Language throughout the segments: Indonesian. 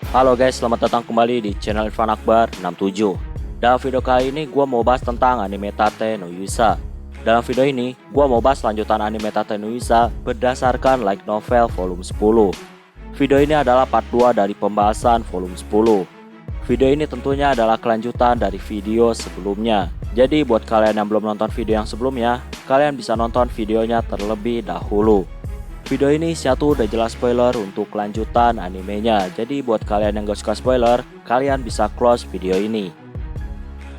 Halo guys, selamat datang kembali di channel Irfan Akbar 67. Dalam video kali ini gue mau bahas tentang anime Tate no Yusa. Dalam video ini, gue mau bahas lanjutan anime Tate no Yusa berdasarkan light novel volume 10. Video ini adalah part 2 dari pembahasan volume 10. Video ini tentunya adalah kelanjutan dari video sebelumnya. Jadi buat kalian yang belum nonton video yang sebelumnya, kalian bisa nonton videonya terlebih dahulu. Video ini satu udah jelas spoiler untuk kelanjutan animenya. Jadi buat kalian yang gak suka spoiler, kalian bisa close video ini.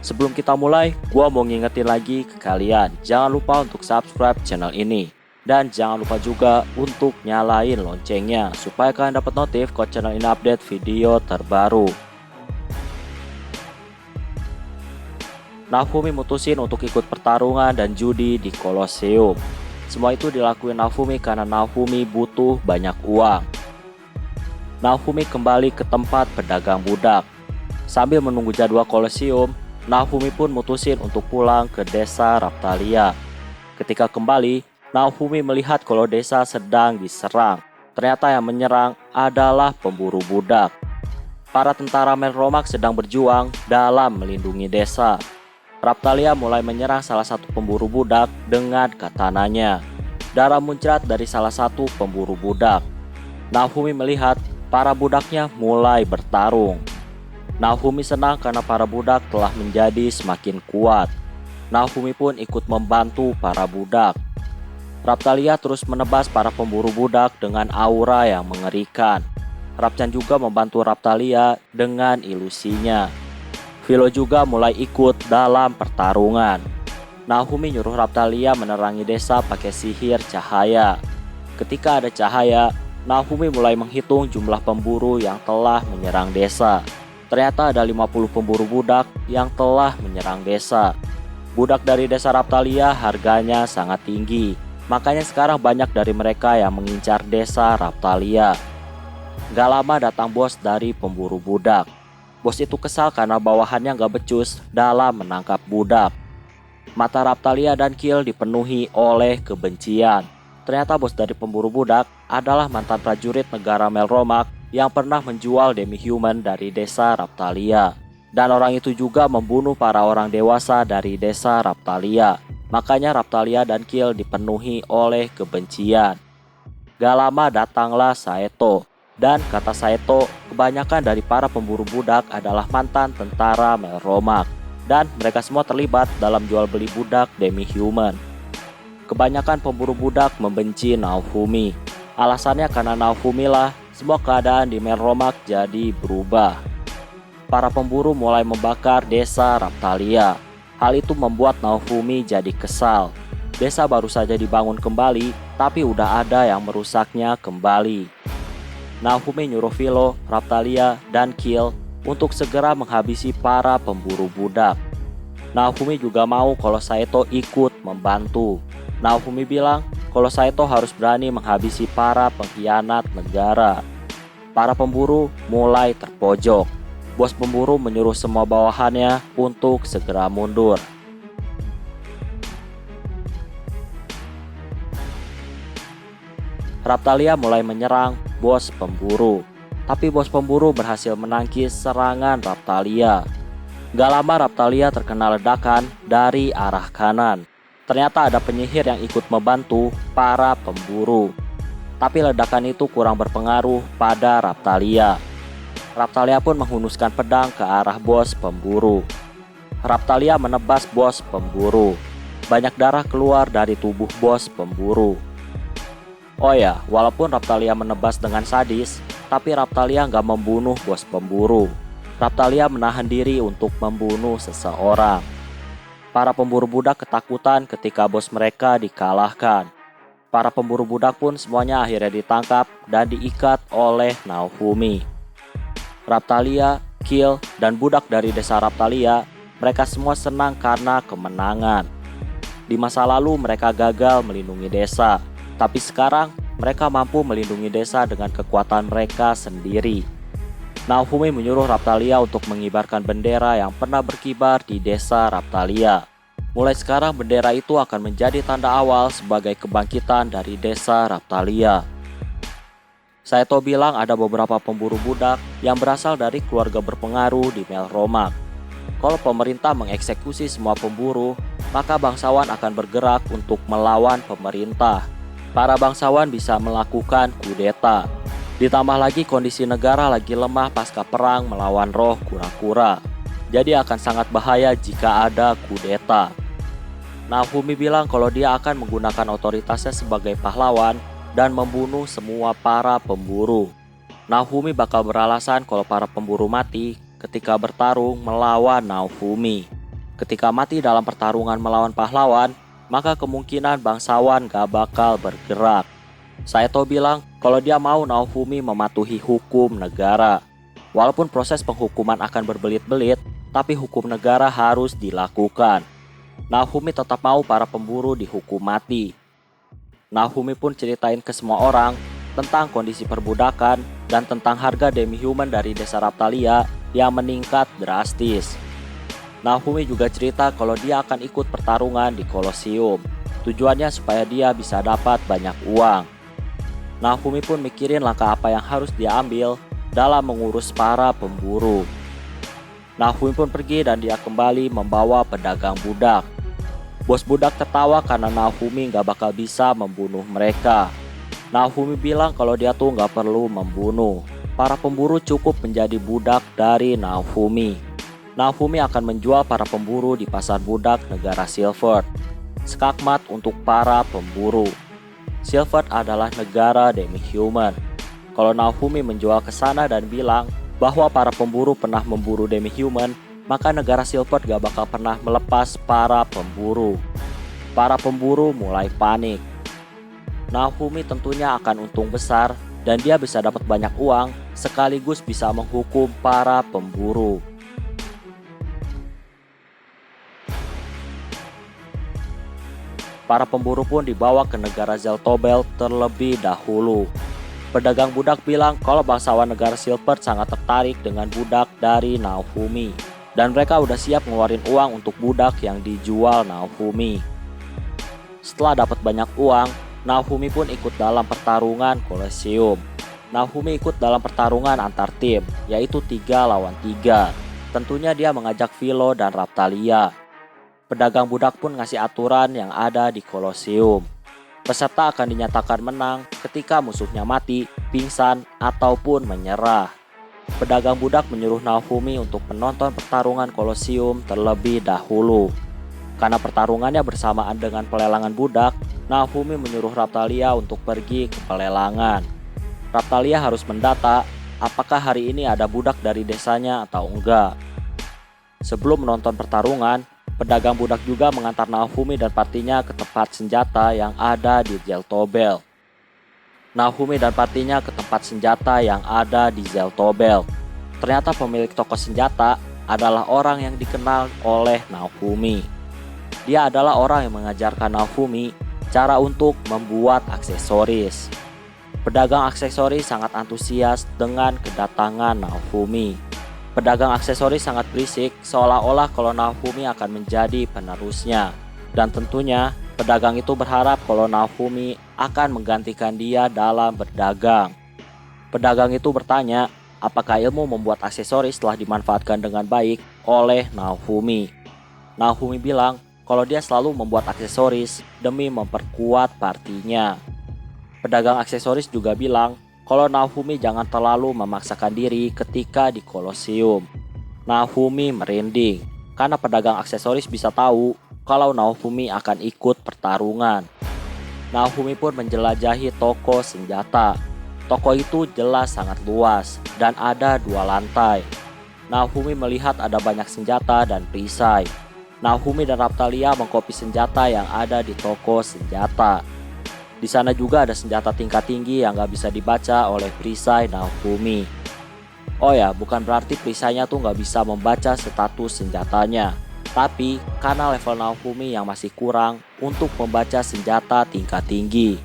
Sebelum kita mulai, gua mau ngingetin lagi ke kalian, jangan lupa untuk subscribe channel ini. Dan jangan lupa juga untuk nyalain loncengnya, supaya kalian dapat notif kalau channel ini update video terbaru. Naofumi mutusin untuk ikut pertarungan dan judi di Colosseum. Semua itu dilakuin Naofumi karena Naofumi butuh banyak uang. Naofumi kembali ke tempat pedagang budak. Sambil menunggu jadwal Colosseum, Naofumi pun mutusin untuk pulang ke desa Raphtalia. Ketika kembali, Naofumi melihat kalau desa sedang diserang. Ternyata yang menyerang adalah pemburu budak. Para tentara Melromak sedang berjuang dalam melindungi desa. Raphtalia mulai menyerang salah satu pemburu budak dengan katananya. Darah muncrat dari salah satu pemburu budak. Naofumi melihat para budaknya mulai bertarung. Naofumi senang karena para budak telah menjadi semakin kuat. Naofumi pun ikut membantu para budak. Raphtalia terus menebas para pemburu budak dengan aura yang mengerikan. Rapcan juga membantu Raphtalia dengan ilusinya. Philo juga mulai ikut dalam pertarungan. Naofumi nyuruh Raphtalia menerangi desa pakai sihir cahaya. Ketika ada cahaya, Naofumi mulai menghitung jumlah pemburu yang telah menyerang desa. Ternyata ada 50 pemburu budak yang telah menyerang desa. Budak dari desa Raphtalia harganya sangat tinggi. Makanya sekarang banyak dari mereka yang mengincar desa Raphtalia. Gak lama datang bos dari pemburu budak. Bos itu kesal karena bawahannya gak becus dalam menangkap budak. Mata Raphtalia dan Kill dipenuhi oleh kebencian. Ternyata bos dari pemburu budak adalah mantan prajurit negara Melromak yang pernah menjual demi-human dari desa Raphtalia. Dan orang itu juga membunuh para orang dewasa dari desa Raphtalia. Makanya Raphtalia dan Kill dipenuhi oleh kebencian. Gak lama datanglah Saeto. Dan kata Saeto, kebanyakan dari para pemburu budak adalah mantan tentara Melromak. Dan mereka semua terlibat dalam jual beli budak demi-human. Kebanyakan pemburu budak membenci Naofumi. Alasannya karena Naofumi lah semua keadaan di Melromak jadi berubah. Para pemburu mulai membakar desa Raphtalia. Hal itu membuat Naofumi jadi kesal. Desa baru saja dibangun kembali, tapi udah ada yang merusaknya kembali. Naofumi nyuruh Philo, Raphtalia, dan Kill untuk segera menghabisi para pemburu budak. Naofumi juga mau kalau Saeto ikut membantu. Naofumi bilang kalau Saeto harus berani menghabisi para pengkhianat negara. Para pemburu mulai terpojok. Bos pemburu menyuruh semua bawahannya untuk segera mundur. Raphtalia mulai menyerang bos pemburu. Tapi bos pemburu berhasil menangkis serangan Raphtalia. Gak lama Raphtalia terkena ledakan dari arah kanan. Ternyata ada penyihir yang ikut membantu para pemburu. Tapi ledakan itu kurang berpengaruh pada Raphtalia. Raphtalia pun menghunuskan pedang ke arah bos pemburu. Raphtalia menebas bos pemburu. Banyak darah keluar dari tubuh bos pemburu. Oh ya, walaupun Raphtalia menebas dengan sadis, tapi Raphtalia nggak membunuh bos pemburu. Raphtalia menahan diri untuk membunuh seseorang. Para pemburu budak ketakutan ketika bos mereka dikalahkan. Para pemburu budak pun semuanya akhirnya ditangkap dan diikat oleh Naofumi. Raphtalia, Kill, dan budak dari desa Raphtalia, mereka semua senang karena kemenangan. Di masa lalu mereka gagal melindungi desa. Tapi sekarang mereka mampu melindungi desa dengan kekuatan mereka sendiri. Naofumi menyuruh Raphtalia untuk mengibarkan bendera yang pernah berkibar di desa Raphtalia. Mulai sekarang bendera itu akan menjadi tanda awal sebagai kebangkitan dari desa Raphtalia. Saito bilang ada beberapa pemburu budak yang berasal dari keluarga berpengaruh di Melromak. Kalau pemerintah mengeksekusi semua pemburu, maka bangsawan akan bergerak untuk melawan pemerintah. Para bangsawan bisa melakukan kudeta. Ditambah lagi kondisi negara lagi lemah pasca perang melawan roh kura-kura. Jadi akan sangat bahaya jika ada kudeta. Naofumi bilang kalau dia akan menggunakan otoritasnya sebagai pahlawan dan membunuh semua para pemburu. Naofumi bakal beralasan kalau para pemburu mati ketika bertarung melawan Naofumi. Ketika mati dalam pertarungan melawan pahlawan, maka kemungkinan bangsawan gak bakal bergerak. Saito bilang kalau dia mau Naofumi mematuhi hukum negara. Walaupun proses penghukuman akan berbelit-belit, tapi hukum negara harus dilakukan. Naofumi tetap mau para pemburu dihukum mati. Naofumi pun ceritain ke semua orang tentang kondisi perbudakan dan tentang harga demi-human dari desa Raptalia yang meningkat drastis. Naofumi juga cerita kalau dia akan ikut pertarungan di Kolosium. Tujuannya supaya dia bisa dapat banyak uang. Naofumi pun mikirin langkah apa yang harus dia ambil dalam mengurus para pemburu. Naofumi pun pergi dan dia kembali membawa pedagang budak. Bos budak tertawa karena Naofumi gak bakal bisa membunuh mereka. Naofumi bilang kalau dia tuh gak perlu membunuh. Para pemburu cukup menjadi budak dari Naofumi. Naofumi akan menjual para pemburu di pasar budak negara Silverd. Skakmat untuk para pemburu. Silverd adalah negara demi-human. Kalau Naofumi menjual ke sana dan bilang bahwa para pemburu pernah memburu demi-human, maka negara Silverd gak bakal pernah melepas para pemburu. Para pemburu mulai panik. Naofumi tentunya akan untung besar dan dia bisa dapat banyak uang sekaligus bisa menghukum para pemburu. Para pemburu pun dibawa ke negara Zeltobel terlebih dahulu. Pedagang budak bilang kalau bangsawan negara Silverd sangat tertarik dengan budak dari Naofumi. Dan mereka udah siap ngeluarin uang untuk budak yang dijual Naofumi. Setelah dapat banyak uang, Naofumi pun ikut dalam pertarungan Kolosium. Naofumi ikut dalam pertarungan antar tim, yaitu 3 lawan 3. Tentunya dia mengajak Philo dan Raptalia. Pedagang budak pun ngasih aturan yang ada di Kolosium. Peserta akan dinyatakan menang ketika musuhnya mati, pingsan, ataupun menyerah. Pedagang budak menyuruh Naofumi untuk menonton pertarungan Kolosium terlebih dahulu. Karena pertarungannya bersamaan dengan pelelangan budak, Naofumi menyuruh Raptalia untuk pergi ke pelelangan. Raptalia harus mendata apakah hari ini ada budak dari desanya atau enggak. Sebelum menonton pertarungan, pedagang budak juga mengantar Naofumi dan partinya ke tempat senjata yang ada di Zeltobel. Naofumi dan partinya ke tempat senjata yang ada di Zeltobel. Ternyata pemilik toko senjata adalah orang yang dikenal oleh Naofumi. Dia adalah orang yang mengajarkan Naofumi cara untuk membuat aksesoris. Pedagang aksesoris sangat antusias dengan kedatangan Naofumi. Pedagang aksesoris sangat berisik seolah-olah kalau Naofumi akan menjadi penerusnya. Dan tentunya pedagang itu berharap kalau Naofumi akan menggantikan dia dalam berdagang. Pedagang itu bertanya, apakah ilmu membuat aksesoris telah dimanfaatkan dengan baik oleh Naofumi. Naofumi bilang kalau dia selalu membuat aksesoris demi memperkuat partinya. Pedagang aksesoris juga bilang kalau Naofumi jangan terlalu memaksakan diri ketika di Kolosium. Naofumi merinding karena pedagang aksesoris bisa tahu kalau Naofumi akan ikut pertarungan. Naofumi pun menjelajahi toko senjata. Toko itu jelas sangat luas dan ada 2 lantai. Naofumi melihat ada banyak senjata dan perisai. Naofumi dan Raptalia mengkopi senjata yang ada di toko senjata. Di sana juga ada senjata tingkat tinggi yang gak bisa dibaca oleh perisai Naofumi. Oh ya, bukan berarti perisainya tuh gak bisa membaca status senjatanya. Tapi karena level Naofumi yang masih kurang untuk membaca senjata tingkat tinggi.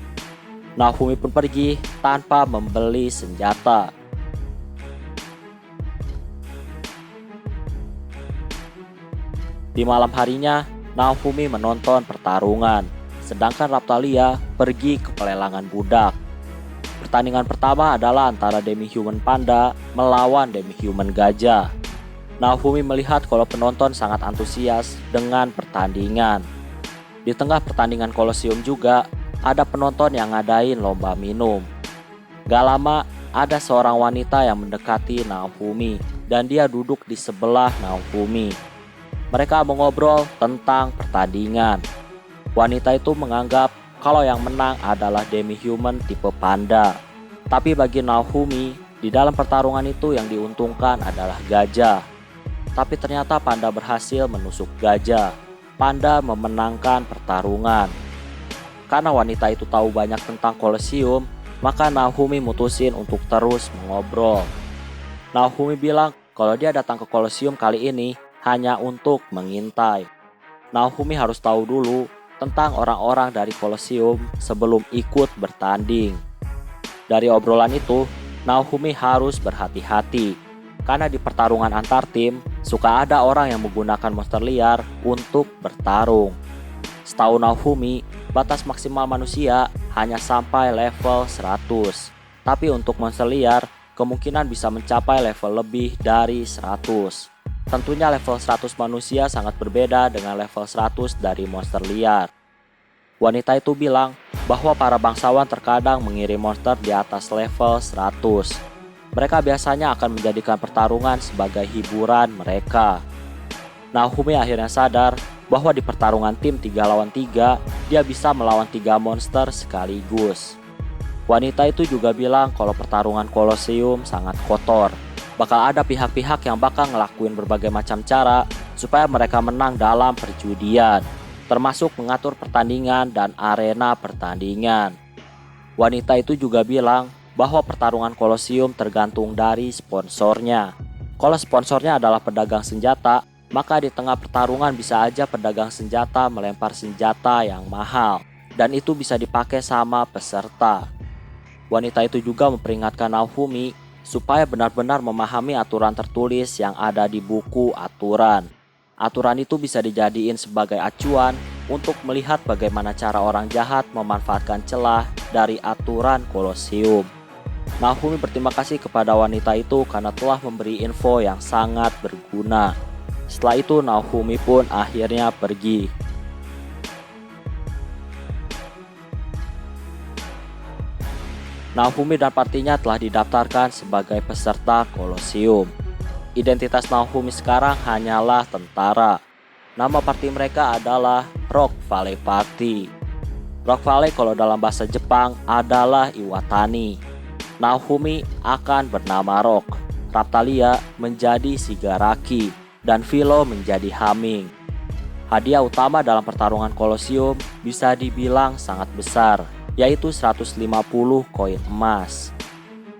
Naofumi pun pergi tanpa membeli senjata. Di malam harinya, Naofumi menonton pertarungan, sedangkan Raptalia pergi ke pelelangan budak. Pertandingan pertama adalah antara demi-human panda melawan demi-human gajah. Naofumi melihat kalau penonton sangat antusias dengan pertandingan. Di tengah pertandingan Kolosium juga, ada penonton yang ngadain lomba minum. Gak lama, ada seorang wanita yang mendekati Naofumi dan dia duduk di sebelah Naofumi. Mereka mengobrol tentang pertandingan. Wanita itu menganggap kalau yang menang adalah demi-human tipe panda. Tapi bagi Naofumi, di dalam pertarungan itu yang diuntungkan adalah gajah. Tapi ternyata panda berhasil menusuk gajah. Panda memenangkan pertarungan. Karena wanita itu tahu banyak tentang Kolosium, maka Naofumi mutusin untuk terus mengobrol. Naofumi bilang kalau dia datang ke Kolosium kali ini hanya untuk mengintai. Naofumi harus tahu dulu tentang orang-orang dari Kolosium sebelum ikut bertanding. Dari obrolan itu, Naofumi harus berhati-hati. Karena di pertarungan antar tim, suka ada orang yang menggunakan monster liar untuk bertarung. Setahu Naofumi, batas maksimal manusia hanya sampai level 100. Tapi untuk monster liar, kemungkinan bisa mencapai level lebih dari 100. Tentunya level 100 manusia sangat berbeda dengan level 100 dari monster liar. Wanita itu bilang bahwa para bangsawan terkadang mengirim monster di atas level 100. Mereka biasanya akan menjadikan pertarungan sebagai hiburan mereka. Naofumi akhirnya sadar bahwa di pertarungan tim 3 lawan 3, dia bisa melawan 3 monster sekaligus. Wanita itu juga bilang kalau pertarungan Kolosium sangat kotor. Bakal ada pihak-pihak yang bakal ngelakuin berbagai macam cara supaya mereka menang dalam perjudian, termasuk mengatur pertandingan dan arena pertandingan. Wanita itu juga bilang bahwa pertarungan Kolosium tergantung dari sponsornya. Kalau sponsornya adalah pedagang senjata, maka di tengah pertarungan bisa aja pedagang senjata melempar senjata yang mahal, dan itu bisa dipakai sama peserta. Wanita itu juga memperingatkan Naofumi supaya benar-benar memahami aturan tertulis yang ada di buku aturan. Aturan itu bisa dijadiin sebagai acuan untuk melihat bagaimana cara orang jahat memanfaatkan celah dari aturan Kolosium. Naofumi berterima kasih kepada wanita itu karena telah memberi info yang sangat berguna. Setelah itu Naofumi pun akhirnya pergi. Naofumi dan partinya telah didaftarkan sebagai peserta Kolosium. Identitas Naofumi sekarang hanyalah tentara. Nama parti mereka adalah Rock Valley Party. Rock Valley kalau dalam bahasa Jepang adalah Iwatani. Naofumi akan bernama Rock, Raphtalia menjadi Shigaraki, dan Philo menjadi Humming. Hadiah utama dalam pertarungan Kolosium bisa dibilang sangat besar, yaitu 150 koin emas.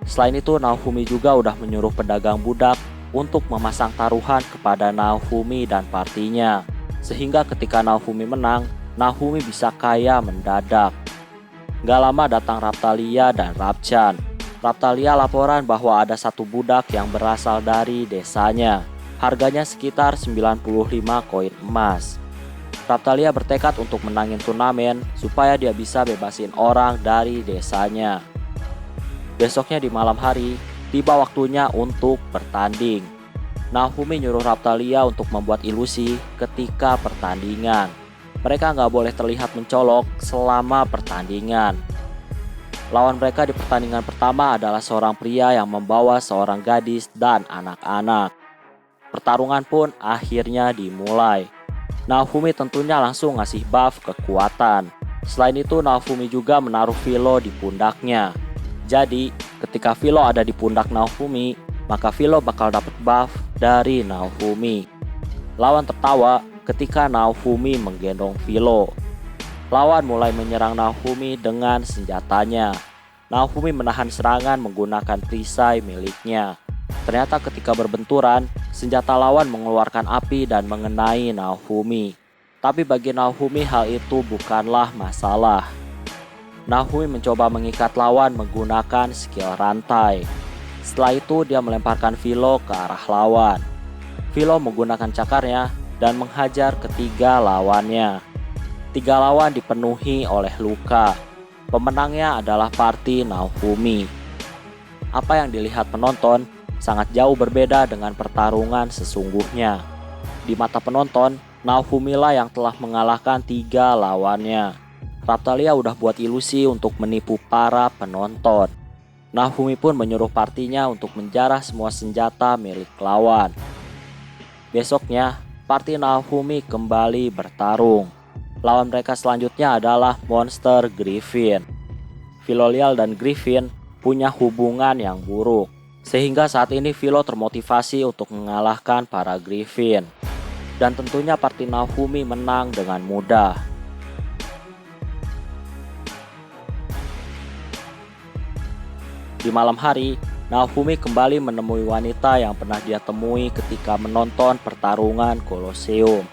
Selain itu, Naofumi juga udah menyuruh pedagang budak untuk memasang taruhan kepada Naofumi dan partinya, sehingga ketika Naofumi menang, Naofumi bisa kaya mendadak. Gak lama datang Raphtalia dan Rapchan. Raphtalia laporan bahwa ada satu budak yang berasal dari desanya. Harganya sekitar 95 koin emas. Raphtalia bertekad untuk menangin turnamen supaya dia bisa bebasin orang dari desanya. Besoknya di malam hari, tiba waktunya untuk bertanding. Naofumi nyuruh Raphtalia untuk membuat ilusi ketika pertandingan. Mereka nggak boleh terlihat mencolok selama pertandingan. Lawan mereka di pertandingan pertama adalah seorang pria yang membawa seorang gadis dan anak-anak. Pertarungan pun akhirnya dimulai. Naofumi tentunya langsung ngasih buff kekuatan. Selain itu, Naofumi juga menaruh Philo di pundaknya. Jadi, ketika Philo ada di pundak Naofumi, maka Philo bakal dapat buff dari Naofumi. Lawan tertawa ketika Naofumi menggendong Philo. Lawan mulai menyerang Naofumi dengan senjatanya. Naofumi menahan serangan menggunakan perisai miliknya. Ternyata ketika berbenturan, senjata lawan mengeluarkan api dan mengenai Naofumi. Tapi bagi Naofumi hal itu bukanlah masalah. Naofumi mencoba mengikat lawan menggunakan skill rantai. Setelah itu dia melemparkan Philo ke arah lawan. Philo menggunakan cakarnya dan menghajar ketiga lawannya. 3 lawan dipenuhi oleh luka. Pemenangnya adalah party Naofumi. Apa yang dilihat penonton sangat jauh berbeda dengan pertarungan sesungguhnya. Di mata penonton, Naofumi lah yang telah mengalahkan 3 lawannya. Raphtalia udah buat ilusi untuk menipu para penonton. Naofumi pun menyuruh partinya untuk menjarah semua senjata milik lawan. Besoknya, party Naofumi kembali bertarung. Lawan mereka selanjutnya adalah monster Griffin. Filolial dan Griffin punya hubungan yang buruk, sehingga saat ini Philo termotivasi untuk mengalahkan para Griffin. Dan tentunya party Naofumi menang dengan mudah. Di malam hari, Naofumi kembali menemui wanita yang pernah dia temui ketika menonton pertarungan Colosseum.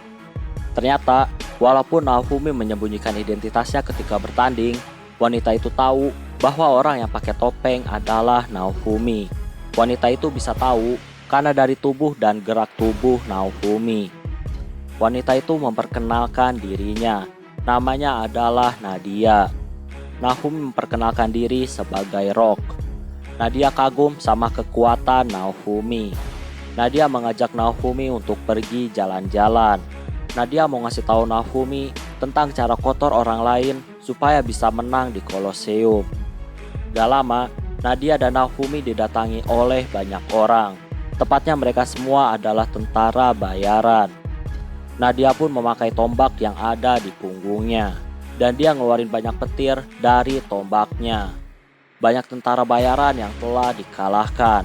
Ternyata, walaupun Naofumi menyembunyikan identitasnya ketika bertanding, wanita itu tahu bahwa orang yang pakai topeng adalah Naofumi. Wanita itu bisa tahu karena dari tubuh dan gerak tubuh Naofumi. Wanita itu memperkenalkan dirinya. Namanya adalah Nadia. Naofumi memperkenalkan diri sebagai Rock. Nadia kagum sama kekuatan Naofumi. Nadia mengajak Naofumi untuk pergi jalan-jalan. Nadia mau ngasih tahu Naofumi tentang cara kotor orang lain supaya bisa menang di Colosseum. Gak lama, Nadia dan Naofumi didatangi oleh banyak orang. Tepatnya mereka semua adalah tentara bayaran. Nadia pun memakai tombak yang ada di punggungnya. Dan dia ngeluarin banyak petir dari tombaknya. Banyak tentara bayaran yang telah dikalahkan.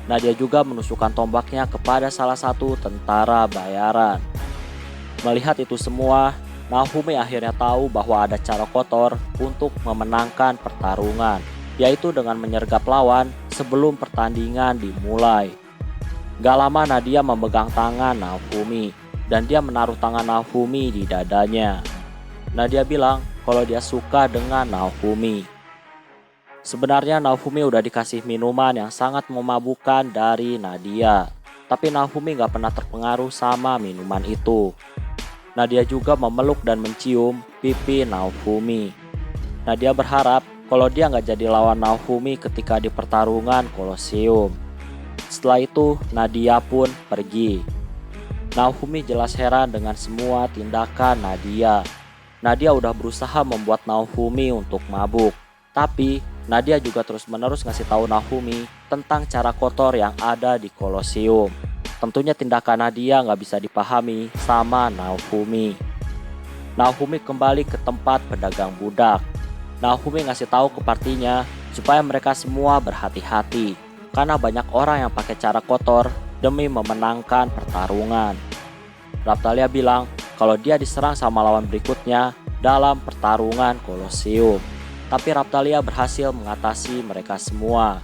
Nadia juga menusukkan tombaknya kepada salah satu tentara bayaran. Melihat itu semua, Naofumi akhirnya tahu bahwa ada cara kotor untuk memenangkan pertarungan, yaitu dengan menyergap lawan sebelum pertandingan dimulai. Gak lama Nadia memegang tangan Naofumi, dan dia menaruh tangan Naofumi di dadanya. Nadia bilang kalau dia suka dengan Naofumi. Sebenarnya Naofumi udah dikasih minuman yang sangat memabukkan dari Nadia, tapi Naofumi gak pernah terpengaruh sama minuman itu. Nadia juga memeluk dan mencium pipi Naofumi. Nadia berharap kalau dia nggak jadi lawan Naofumi ketika di pertarungan Colosseum. Setelah itu, Nadia pun pergi. Naofumi jelas heran dengan semua tindakan Nadia. Nadia udah berusaha membuat Naofumi untuk mabuk. Tapi, Nadia juga terus-menerus ngasih tahu Naofumi tentang cara kotor yang ada di Colosseum. Tentunya tindakan Nadia nggak bisa dipahami sama Naofumi. Naofumi kembali ke tempat pedagang budak. Naofumi ngasih tahu ke partinya supaya mereka semua berhati-hati karena banyak orang yang pakai cara kotor demi memenangkan pertarungan. Raphtalia bilang kalau dia diserang sama lawan berikutnya dalam pertarungan Colosseum. Tapi Raphtalia berhasil mengatasi mereka semua.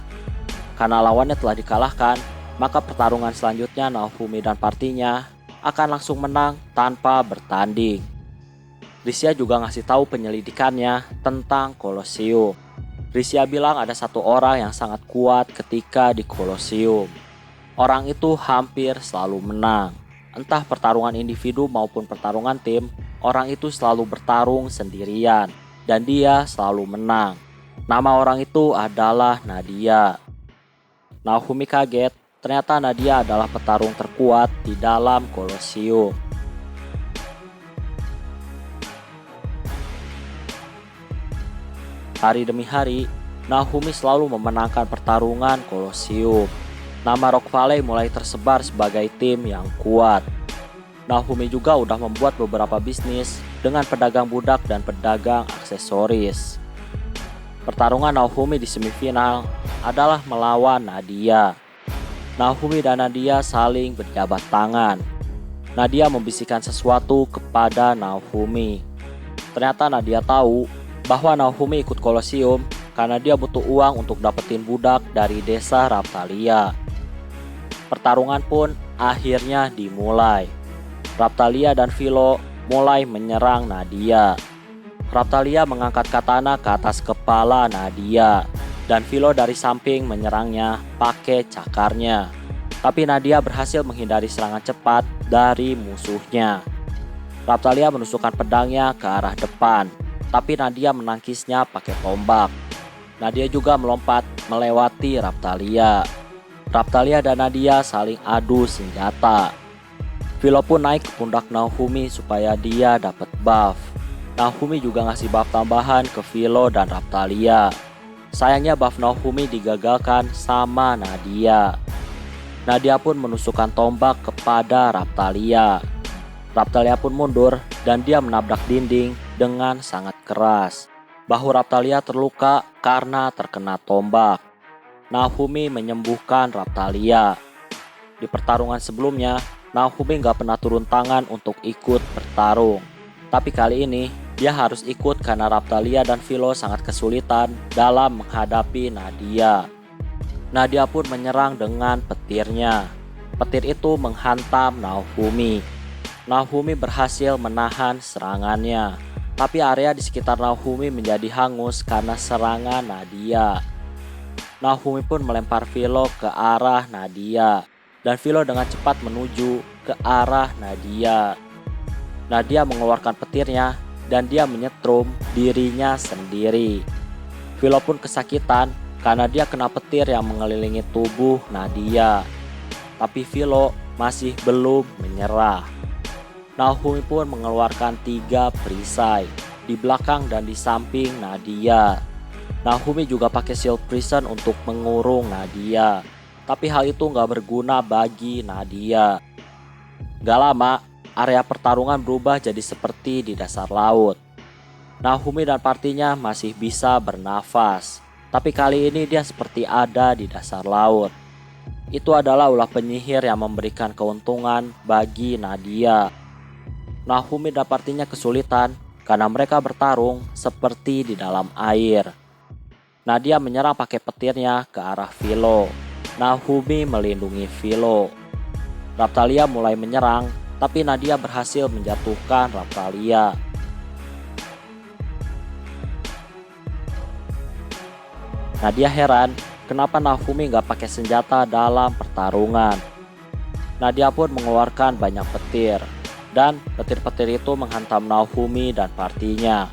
Karena lawannya telah dikalahkan, maka pertarungan selanjutnya Naofumi dan partinya akan langsung menang tanpa bertanding. Risia juga ngasih tahu penyelidikannya tentang Colosseum. Risia bilang ada satu orang yang sangat kuat ketika di Colosseum. Orang itu hampir selalu menang. Entah pertarungan individu maupun pertarungan tim, orang itu selalu bertarung sendirian dan dia selalu menang. Nama orang itu adalah Nadia. Naofumi kaget, ternyata Nadia adalah petarung terkuat di dalam Colosseum. Hari demi hari, Naofumi selalu memenangkan pertarungan Colosseum. Nama Rock Valley mulai tersebar sebagai tim yang kuat. Naofumi juga udah membuat beberapa bisnis dengan pedagang budak dan pedagang aksesoris. Pertarungan Naofumi di semifinal adalah melawan Nadia. Naofumi dan Nadia saling berjabat tangan. Nadia membisikkan sesuatu kepada Naofumi. Ternyata Nadia tahu bahwa Naofumi ikut Colosseum karena dia butuh uang untuk dapetin budak dari desa Raphtalia. Pertarungan pun akhirnya dimulai. Raphtalia dan Philo mulai menyerang Nadia. Raphtalia mengangkat katana ke atas kepala Nadia dan Philo dari samping menyerangnya pakai cakarnya. Tapi Nadia berhasil menghindari serangan cepat dari musuhnya. Raphtalia menusukkan pedangnya ke arah depan. tapi Nadia menangkisnya pakai tombak. Nadia juga melompat melewati Raphtalia. Raphtalia dan Nadia saling adu senjata. Philo pun naik ke pundak Naofumi supaya dia dapat buff. Naofumi juga ngasih buff tambahan ke Philo dan Raphtalia. Sayangnya buff Naofumi digagalkan sama Nadia. Nadia pun menusukkan tombak kepada Raphtalia. Raphtalia pun mundur dan dia menabrak dinding dengan sangat keras. Bahu Raphtalia terluka karena terkena tombak. Naofumi menyembuhkan Raphtalia. Di pertarungan sebelumnya, Naofumi gak pernah turun tangan untuk ikut bertarung. Tapi kali ini, dia harus ikut karena Raphtalia dan Philo sangat kesulitan dalam menghadapi Nadia. Nadia pun menyerang dengan petirnya. Petir itu menghantam Naofumi. Naofumi berhasil menahan serangannya. Tapi area di sekitar Naofumi menjadi hangus karena serangan Nadia. Naofumi pun melempar Philo ke arah Nadia. Dan Philo dengan cepat menuju ke arah Nadia. Nadia mengeluarkan petirnya dan dia menyetrum dirinya sendiri. Philo pun kesakitan karena dia kena petir yang mengelilingi tubuh Nadia. Tapi Philo masih belum menyerah. Naofumi pun mengeluarkan 3 perisai di belakang dan di samping Nadia. Naofumi juga pakai shield prison untuk mengurung Nadia. Tapi hal itu gak berguna bagi Nadia. Gak lama, area pertarungan berubah jadi seperti di dasar laut. Naofumi dan partinya masih bisa bernafas. Tapi kali ini dia seperti ada di dasar laut. Itu adalah ulah penyihir yang memberikan keuntungan bagi Nadia. Naofumi dan partinya kesulitan karena mereka bertarung seperti di dalam air. Nadia menyerang pakai petirnya ke arah Philo. Naofumi melindungi Philo. Raphtalia mulai menyerang, tapi Nadia berhasil menjatuhkan Raphtalia. Nadia heran kenapa Naofumi gak pakai senjata dalam pertarungan. Nadia pun mengeluarkan banyak petir, dan petir-petir itu menghantam Naofumi dan partinya.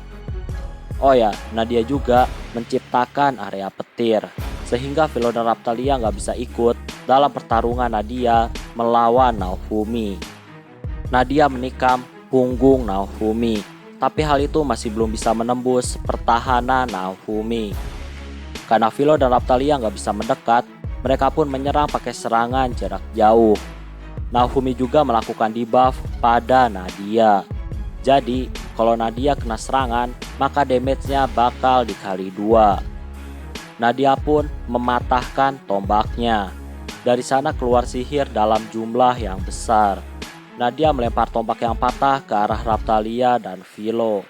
Oh ya, Nadia juga menciptakan area petir, sehingga Philo dan Raphtalia gak bisa ikut dalam pertarungan Nadia melawan Naofumi. Nadia menikam punggung Naofumi, tapi hal itu masih belum bisa menembus pertahanan Naofumi. Karena Philo dan Raphtalia gak bisa mendekat, mereka pun menyerang pakai serangan jarak jauh. Naofumi juga melakukan debuff pada Nadia. Jadi, kalau Nadia kena serangan, maka damage-nya bakal dikali 2. Nadia pun mematahkan tombaknya. Dari sana keluar sihir dalam jumlah yang besar. Nadia melempar tombak yang patah ke arah Raphtalia dan Philo.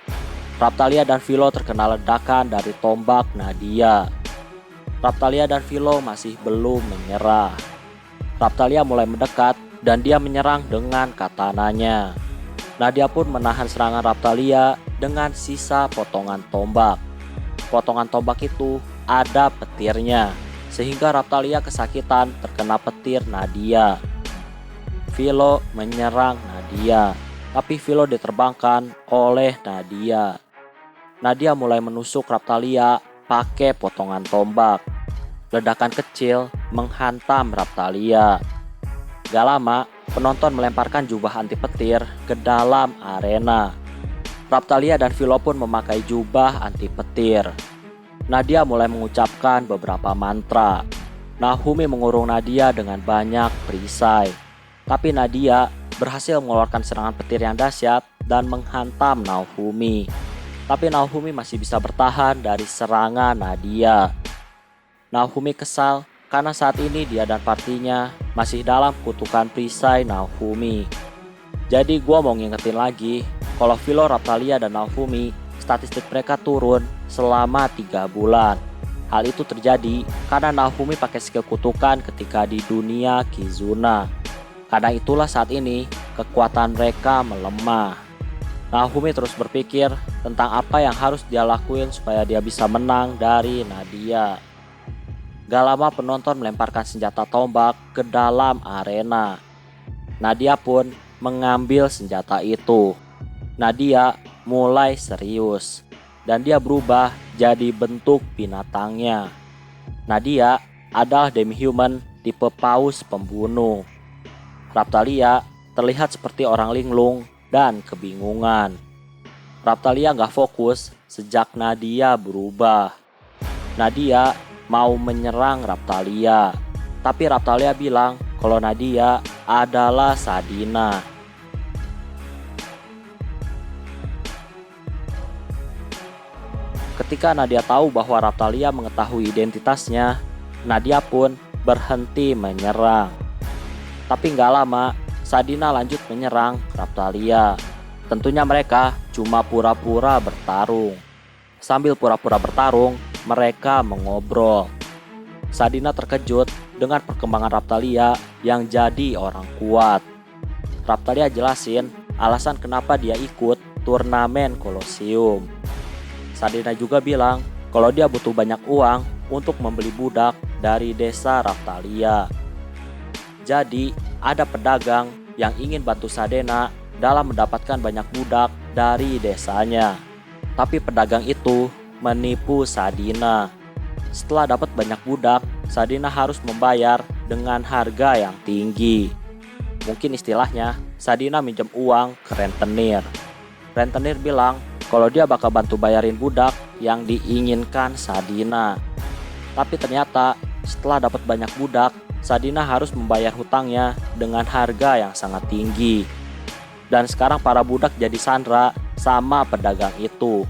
Raphtalia dan Philo terkena ledakan dari tombak Nadia. Raphtalia dan Philo masih belum menyerah. Raphtalia mulai mendekat dan dia menyerang dengan katananya. Nadia pun menahan serangan Raphtalia dengan sisa potongan tombak. Potongan tombak itu ada petirnya, sehingga Raphtalia kesakitan terkena petir Nadia. Philo menyerang Nadia, tapi Philo diterbangkan oleh Nadia. Nadia mulai menusuk Raphtalia pakai potongan tombak. Ledakan kecil menghantam Raphtalia. Gak lama, penonton melemparkan jubah anti petir ke dalam arena. Raphtalia dan Philo pun memakai jubah anti petir. Nadia mulai mengucapkan beberapa mantra. Naofumi mengurung Nadia dengan banyak perisai. Tapi Nadia berhasil mengeluarkan serangan petir yang dahsyat dan menghantam Naofumi. Tapi Naofumi masih bisa bertahan dari serangan Nadia. Naofumi kesal karena saat ini dia dan partinya masih dalam kutukan perisai Naofumi. Jadi gua mau ngingetin lagi, kalau Philo, Raphtalia, dan Naofumi statistik mereka turun selama 3 bulan. Hal itu terjadi karena Naofumi pakai skill kutukan ketika di dunia Kizuna. Karena itulah saat ini kekuatan mereka melemah. Naofumi terus berpikir tentang apa yang harus dia lakuin supaya dia bisa menang dari Nadia. Gak lama penonton melemparkan senjata tombak ke dalam arena. Nadia pun mengambil senjata itu. Nadia mulai serius. dan dia berubah jadi bentuk binatangnya. Nadia adalah demi-human tipe paus pembunuh. Raphtalia terlihat seperti orang linglung dan kebingungan. Raphtalia gak fokus sejak Nadia berubah. Nadia mau menyerang Raphtalia, tapi Raphtalia bilang kalau Nadia adalah Sadina. Ketika Nadia tahu bahwa Raphtalia mengetahui identitasnya, Nadia pun berhenti menyerang. Tapi gak lama, Sadina lanjut menyerang Raphtalia. Tentunya mereka cuma pura-pura bertarung. Sambil pura-pura bertarung, mereka mengobrol. Sadina terkejut dengan perkembangan Raphtalia yang jadi orang kuat. Raphtalia jelasin alasan kenapa dia ikut turnamen Colosseum. Sadina juga bilang kalau dia butuh banyak uang untuk membeli budak dari desa Raphtalia. Jadi ada pedagang yang ingin bantu Sadina dalam mendapatkan banyak budak dari desanya. Tapi pedagang itu menipu Sadina. Setelah dapat banyak budak, Sadina harus membayar dengan harga yang tinggi. Mungkin istilahnya, Sadina minjem uang ke rentenir. Rentenir bilang kalau dia bakal bantu bayarin budak yang diinginkan Sadina. Tapi ternyata setelah dapat banyak budak, Sadina harus membayar hutangnya dengan harga yang sangat tinggi. Dan sekarang para budak jadi sandra sama pedagang itu.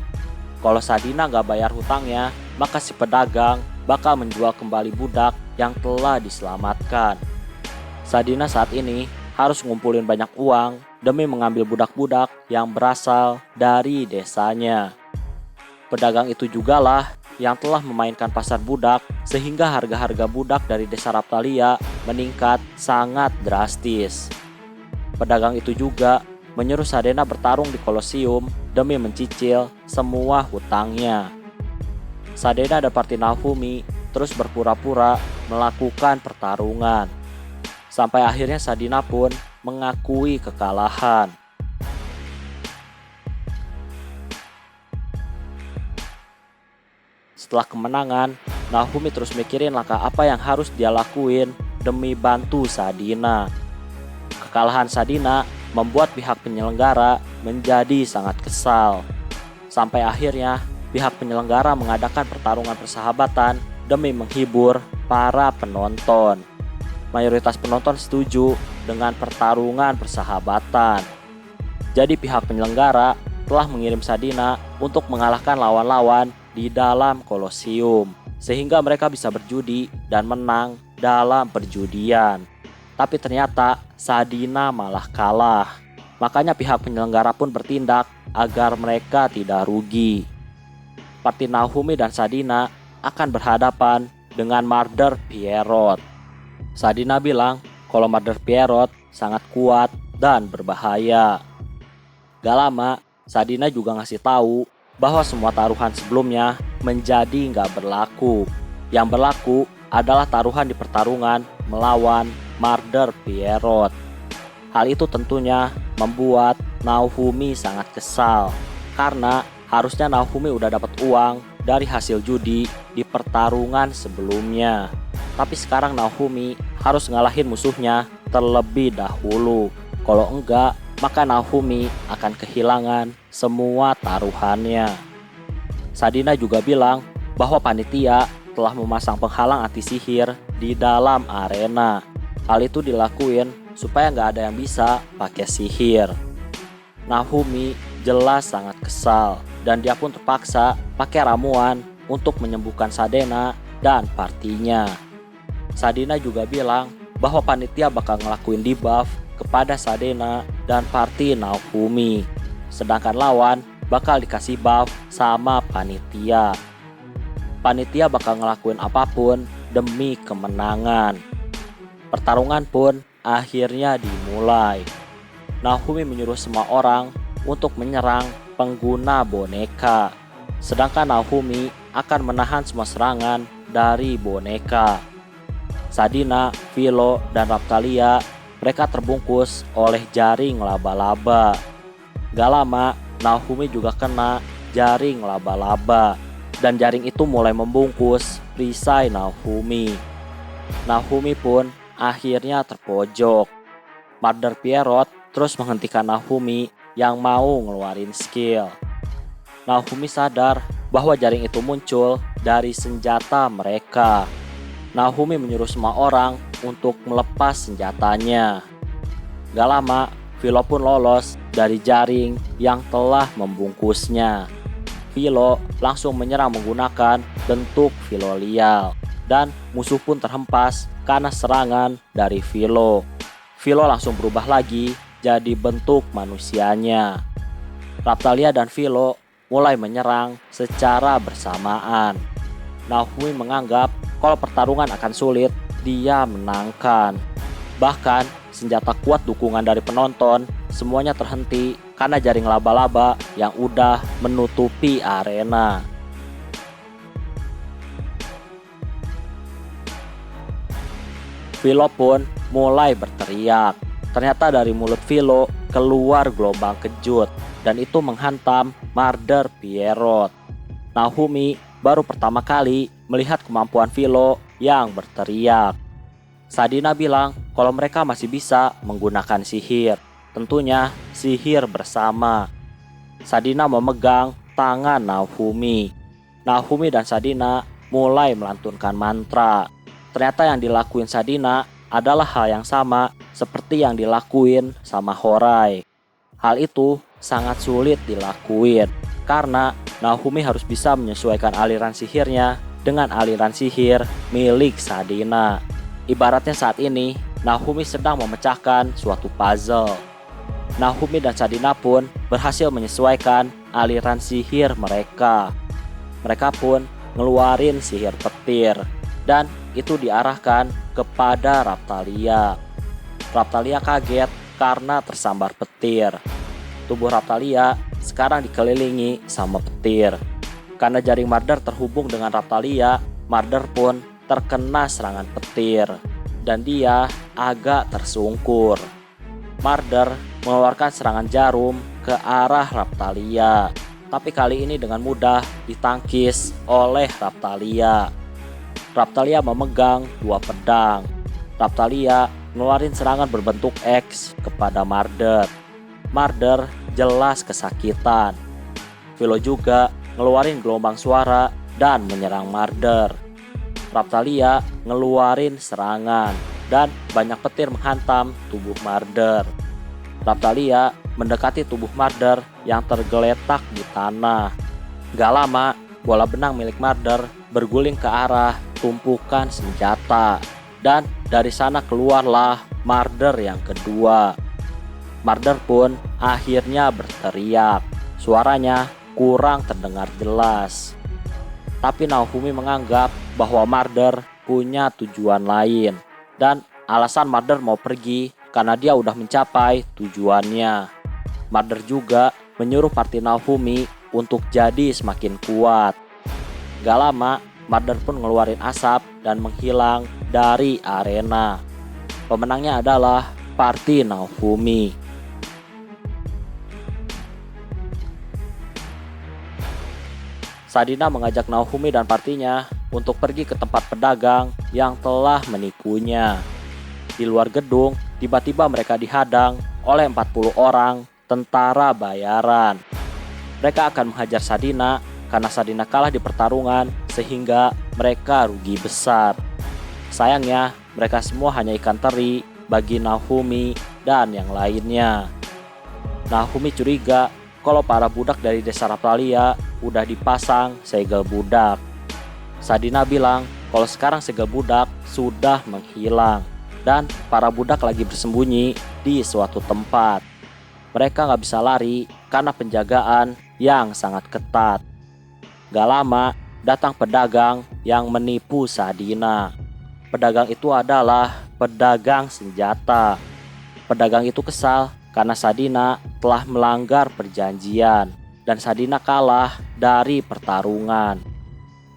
Kalau Sadina gak bayar hutangnya, maka si pedagang bakal menjual kembali budak yang telah diselamatkan. Sadina saat ini harus ngumpulin banyak uang demi mengambil budak-budak yang berasal dari desanya. Pedagang itu jugalah yang telah memainkan pasar budak sehingga harga-harga budak dari desa Raphtalia meningkat sangat drastis. Pedagang itu juga menyuruh Sadina bertarung di Colosseum demi mencicil semua hutangnya. Sadina dan Parti Naofumi terus berpura-pura melakukan pertarungan. Sampai akhirnya Sadina pun mengakui kekalahan. Setelah kemenangan, Naofumi terus mikirin langkah apa yang harus dia lakuin demi bantu Sadina. Kekalahan Sadina membuat pihak penyelenggara menjadi sangat kesal. Sampai akhirnya pihak penyelenggara mengadakan pertarungan persahabatan demi menghibur para penonton. Mayoritas penonton setuju dengan pertarungan persahabatan. Jadi pihak penyelenggara telah mengirim Sadina untuk mengalahkan lawan-lawan di dalam Colosseum, sehingga mereka bisa berjudi dan menang dalam perjudian. Tapi ternyata Sadina malah kalah. Makanya pihak penyelenggara pun bertindak agar mereka tidak rugi. Parti Naofumi dan Sadina akan berhadapan dengan Murder Pierrot. Sadina bilang kalau Murder Pierrot sangat kuat dan berbahaya. Gak lama, Sadina juga ngasih tahu bahwa semua taruhan sebelumnya menjadi gak berlaku. Yang berlaku adalah taruhan di pertarungan melawan Murder Pierrot. Hal itu tentunya membuat Naofumi sangat kesal karena harusnya Naofumi udah dapat uang dari hasil judi di pertarungan sebelumnya. Tapi sekarang Naofumi harus ngalahin musuhnya terlebih dahulu. Kalau enggak, maka Naofumi akan kehilangan semua taruhannya. Sadina juga bilang bahwa panitia telah memasang penghalang anti sihir di dalam arena. Hal itu dilakuin supaya nggak ada yang bisa pakai sihir. Naofumi jelas sangat kesal dan dia pun terpaksa pakai ramuan untuk menyembuhkan Sadina dan partinya. Sadina juga bilang bahwa panitia bakal ngelakuin debuff kepada Sadina dan parti Naofumi. Sedangkan lawan bakal dikasih buff sama panitia. Panitia bakal ngelakuin apapun demi kemenangan. Pertarungan pun akhirnya dimulai. Naofumi menyuruh semua orang untuk menyerang pengguna boneka. Sedangkan Naofumi akan menahan semua serangan dari boneka. Sadina, Philo, dan Raphtalia mereka terbungkus oleh jaring laba-laba. Gak lama, Naofumi juga kena jaring laba-laba, dan jaring itu mulai membungkus perisai Naofumi. Naofumi pun akhirnya terpojok. Mother Pierrot terus menghentikan Naofumi yang mau ngeluarin skill. Naofumi sadar bahwa jaring itu muncul dari senjata mereka. Naofumi menyuruh semua orang untuk melepas senjatanya. Gak lama, Philo pun lolos dari jaring yang telah membungkusnya. Philo langsung menyerang menggunakan bentuk Philolial, dan musuh pun terhempas karena serangan dari Philo. Philo langsung berubah lagi jadi bentuk manusianya. Raptalia dan Philo mulai menyerang secara bersamaan. Naofumi menganggap kalau pertarungan akan sulit, dia menangkan. Bahkan senjata kuat dukungan dari penonton semuanya terhenti karena jaring laba-laba yang udah menutupi arena. Philo pun mulai berteriak. Ternyata dari mulut Philo keluar gelombang kejut, dan itu menghantam Mother Pierrot. Naofumi baru pertama kali melihat kemampuan Philo yang berteriak. Sadina bilang kalau mereka masih bisa menggunakan sihir, tentunya sihir bersama. Sadina memegang tangan Naofumi. Naofumi dan Sadina mulai melantunkan mantra. Ternyata yang dilakuin Sadina adalah hal yang sama seperti yang dilakuin sama Horai. Hal itu sangat sulit dilakuin karena Naofumi harus bisa menyesuaikan aliran sihirnya dengan aliran sihir milik Sadina. Ibaratnya saat ini Naofumi sedang memecahkan suatu puzzle. Naofumi dan Sadina pun berhasil menyesuaikan aliran sihir mereka. Mereka pun ngeluarin sihir petir, dan itu diarahkan kepada Raptalia. Raptalia kaget karena tersambar petir. Tubuh Raptalia sekarang dikelilingi sama petir. Karena jaring Mother terhubung dengan Raptalia, Mother pun terkena serangan petir, dan dia agak tersungkur. Mother mengeluarkan serangan jarum ke arah Raptalia, tapi kali ini dengan mudah ditangkis oleh Raptalia. Raptalia memegang dua pedang. Raptalia ngeluarin serangan berbentuk X kepada Mother. Mother jelas kesakitan. Philo juga ngeluarin gelombang suara dan menyerang Mother. Raptalia ngeluarin serangan dan banyak petir menghantam tubuh Mother. Raptalia mendekati tubuh Mother yang tergeletak di tanah. Gak lama, bola benang milik Mother berguling ke arah tumpukan senjata, dan dari sana keluarlah Mother yang kedua. Mother pun akhirnya berteriak. Suaranya kurang terdengar jelas. Tapi Naofumi menganggap bahwa Mother punya tujuan lain, dan alasan Mother mau pergi karena dia udah mencapai tujuannya. Mother juga menyuruh party Naofumi untuk jadi semakin kuat. Gak lama, Mother pun ngeluarin asap dan menghilang dari arena. Pemenangnya adalah party Naofumi. Sadina mengajak Naofumi dan partinya untuk pergi ke tempat pedagang yang telah menipunya. Di luar gedung, tiba-tiba mereka dihadang oleh 40 orang tentara bayaran. Mereka akan menghajar Sadina karena Sadina kalah di pertarungan sehingga mereka rugi besar. Sayangnya, mereka semua hanya ikan teri bagi Naofumi dan yang lainnya. Naofumi curiga kalau para budak dari desa Raptalia udah dipasang segel budak. Sadina bilang kalau sekarang segel budak sudah menghilang dan para budak lagi bersembunyi di suatu tempat. Mereka gak bisa lari karena penjagaan yang sangat ketat. Gak lama datang pedagang yang menipu Sadina. Pedagang itu adalah pedagang senjata. Pedagang itu kesal karena Sadina telah melanggar perjanjian dan Sadina kalah dari pertarungan.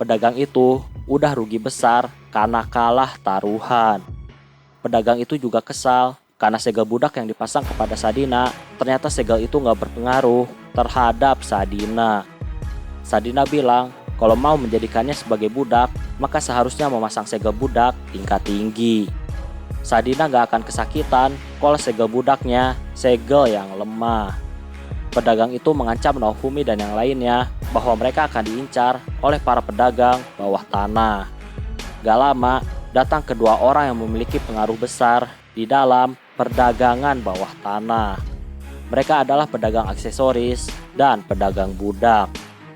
Pedagang itu udah rugi besar karena kalah taruhan. Pedagang itu juga kesal karena segel budak yang dipasang kepada Sadina, ternyata segel itu gak berpengaruh terhadap Sadina. Sadina bilang kalau mau menjadikannya sebagai budak, maka seharusnya memasang segel budak tingkat tinggi. Sadina gak akan kesakitan kalau segel budaknya segel yang lemah. Pedagang itu mengancam Naofumi dan yang lainnya bahwa mereka akan diincar oleh para pedagang bawah tanah. Gak lama, datang kedua orang yang memiliki pengaruh besar di dalam perdagangan bawah tanah. Mereka adalah pedagang aksesoris dan pedagang budak.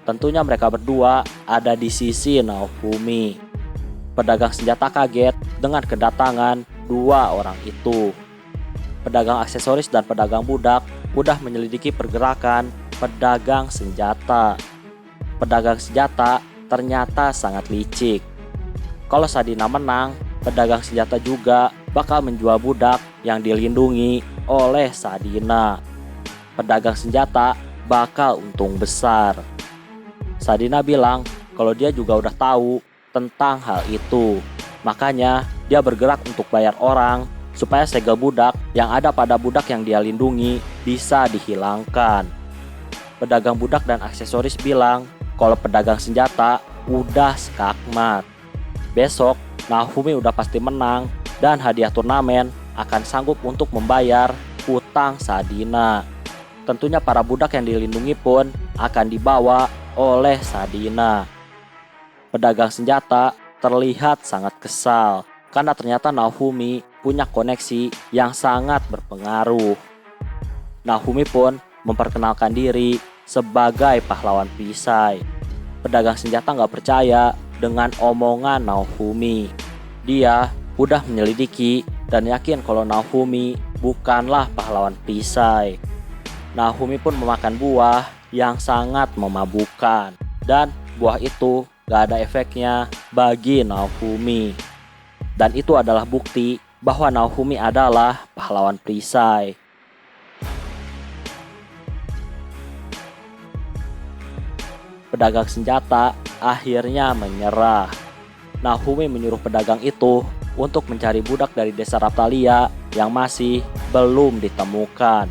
Tentunya mereka berdua ada di sisi Naofumi. Pedagang senjata kaget dengan kedatangan dua orang itu. Pedagang aksesoris dan pedagang budak mudah menyelidiki pergerakan pedagang senjata. Pedagang senjata ternyata sangat licik. Kalau Sadina menang, pedagang senjata juga bakal menjual budak yang dilindungi oleh Sadina. Pedagang senjata bakal untung besar. Sadina bilang kalau dia juga udah tahu tentang hal itu. Makanya dia bergerak untuk bayar orang supaya segel budak yang ada pada budak yang dia lindungi bisa dihilangkan. Pedagang budak dan aksesoris bilang kalau pedagang senjata udah skakmat. Besok Naofumi udah pasti menang dan hadiah turnamen akan sanggup untuk membayar utang Sadina. Tentunya para budak yang dilindungi pun akan dibawa oleh Sadina. Pedagang senjata terlihat sangat kesal karena ternyata Naofumi punya koneksi yang sangat berpengaruh. Naofumi pun memperkenalkan diri sebagai pahlawan perisai. Pedagang senjata gak percaya dengan omongan Naofumi. Dia udah menyelidiki dan yakin kalau Naofumi bukanlah pahlawan perisai. Naofumi pun memakan buah yang sangat memabukkan, dan buah itu gak ada efeknya bagi Naofumi. Dan itu adalah bukti bahwa Naofumi adalah pahlawan perisai. Pedagang senjata akhirnya menyerah. Naofumi menyuruh pedagang itu untuk mencari budak dari desa Raphtalia yang masih belum ditemukan.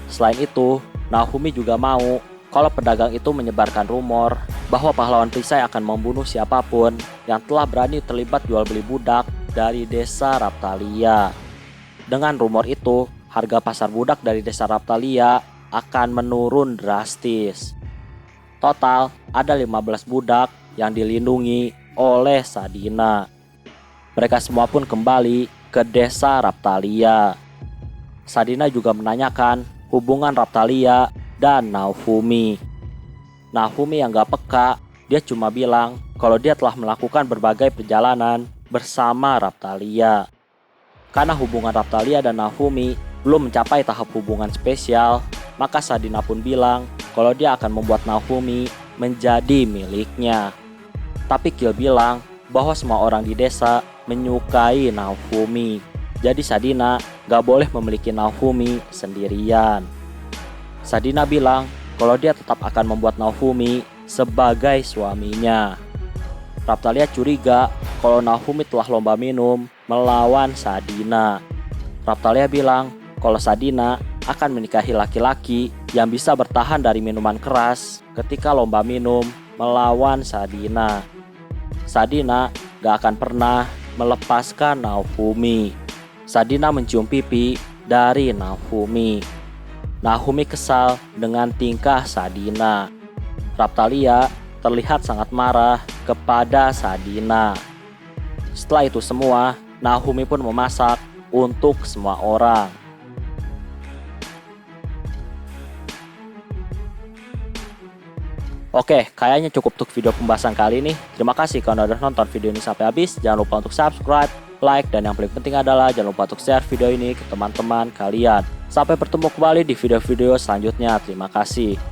Selain itu, Naofumi juga mau kalau pedagang itu menyebarkan rumor bahwa pahlawan perisai akan membunuh siapapun yang telah berani terlibat jual beli budak dari desa Raphtalia. Dengan rumor itu, harga pasar budak dari desa Raphtalia akan menurun drastis. Total ada 15 budak yang dilindungi oleh Sadina. Mereka semua pun kembali ke desa Raphtalia. Sadina juga menanyakan hubungan Raphtalia dan Naofumi. Naofumi yang gak peka, dia cuma bilang kalau dia telah melakukan berbagai perjalanan bersama Raphtalia. Karena hubungan Raphtalia dan Naofumi belum mencapai tahap hubungan spesial, maka Sadina pun bilang kalau dia akan membuat Naofumi menjadi miliknya. Tapi Kill bilang bahwa semua orang di desa menyukai Naofumi. Jadi Sadina gak boleh memiliki Naofumi sendirian. Sadina bilang kalau dia tetap akan membuat Naofumi sebagai suaminya. Raphtalia curiga kalau Naofumi telah lomba minum melawan Sadina. Raphtalia bilang kalau Sadina akan menikahi laki-laki yang bisa bertahan dari minuman keras ketika lomba minum melawan Sadina. Sadina gak akan pernah melepaskan Naofumi. Sadina mencium pipi dari Naofumi. Naofumi kesal dengan tingkah Sadina. Raphtalia terlihat sangat marah kepada Sadina. Setelah itu semua, Naofumi pun memasak untuk semua orang. Oke, kayaknya cukup untuk video pembahasan kali ini. Terima kasih karena udah nonton video ini sampai habis. Jangan lupa untuk subscribe, like, dan yang paling penting adalah jangan lupa untuk share video ini ke teman-teman kalian. Sampai bertemu kembali di video-video selanjutnya. Terima kasih.